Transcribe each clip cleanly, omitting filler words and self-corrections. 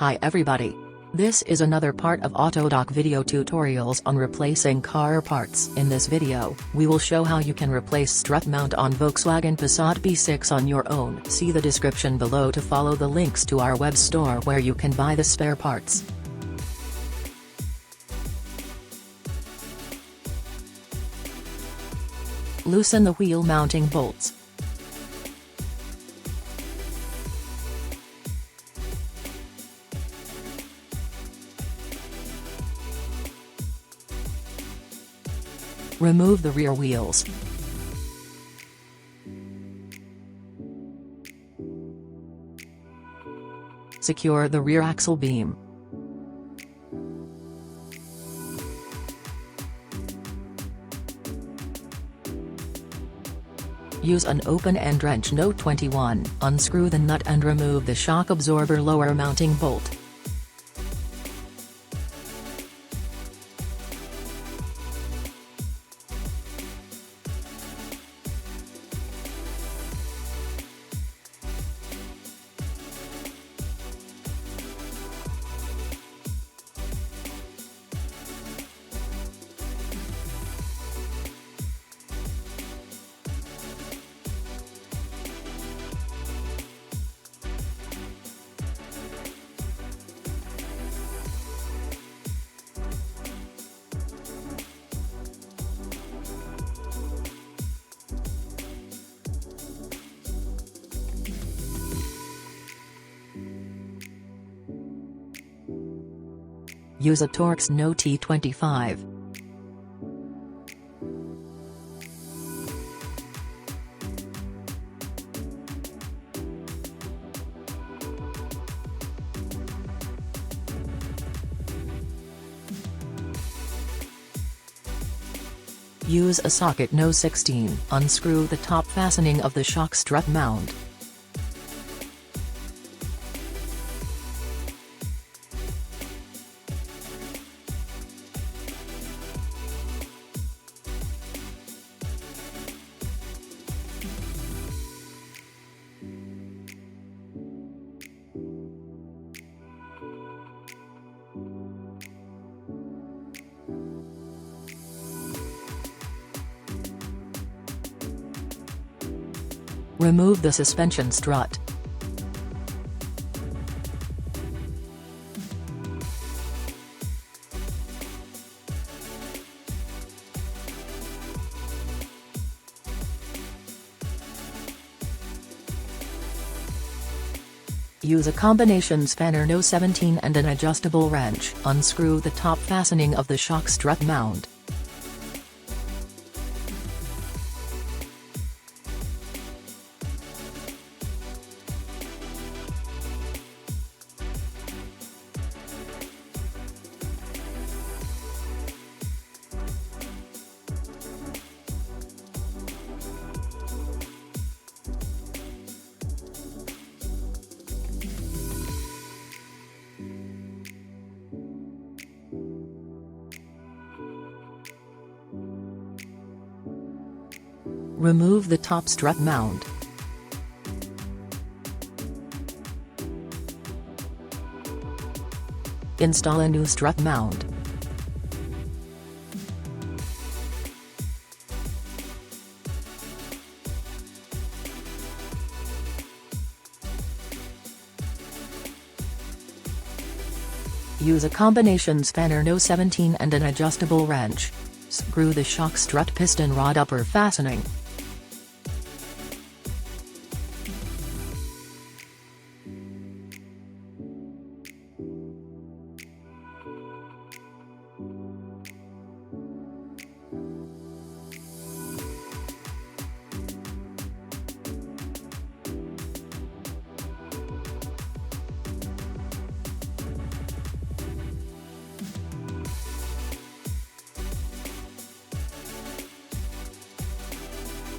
Hi everybody. This is another part of Autodoc video tutorials on replacing car parts. In this video, we will show how you can replace strut mount on Volkswagen Passat B6 on your own. See the description below to follow the links to our web store where you can buy the spare parts. Loosen the wheel mounting bolts. Remove the rear wheels. Secure the rear axle beam. Use an open-end wrench No. 21, unscrew the nut and remove the shock absorber lower mounting bolt. Use a torx No. T25. Use a socket No. 16, unscrew the top fastening of the shock strut mount. Remove the suspension strut. Use a combination spanner No. 17 and an adjustable wrench. Unscrew the top fastening of the shock strut mount. Remove the top strut mount. Install a new strut mount. Use a combination spanner No. 17 and an adjustable wrench. Screw the shock strut piston rod upper fastening.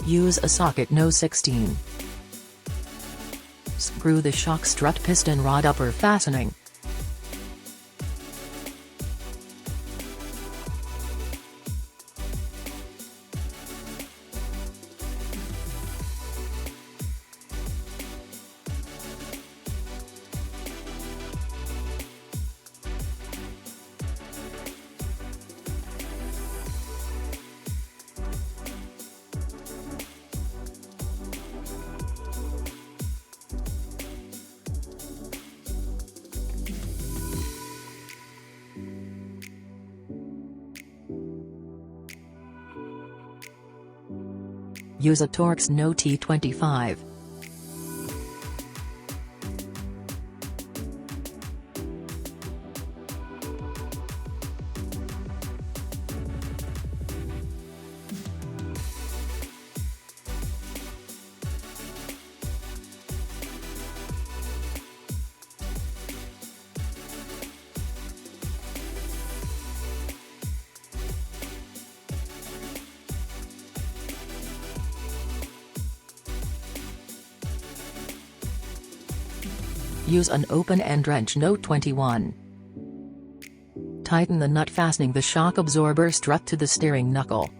Use a socket No. 16. Screw the shock strut piston rod upper fastening. Use a Torx No T25. Use an open-end wrench No 21. Tighten the nut fastening the shock absorber strut to the steering knuckle.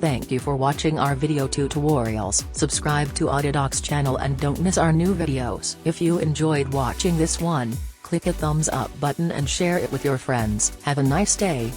Thank you for watching our video tutorials. Subscribe to Autodoc's channel and don't miss our new videos. If you enjoyed watching this one, click a thumbs up button and share it with your friends. Have a nice day.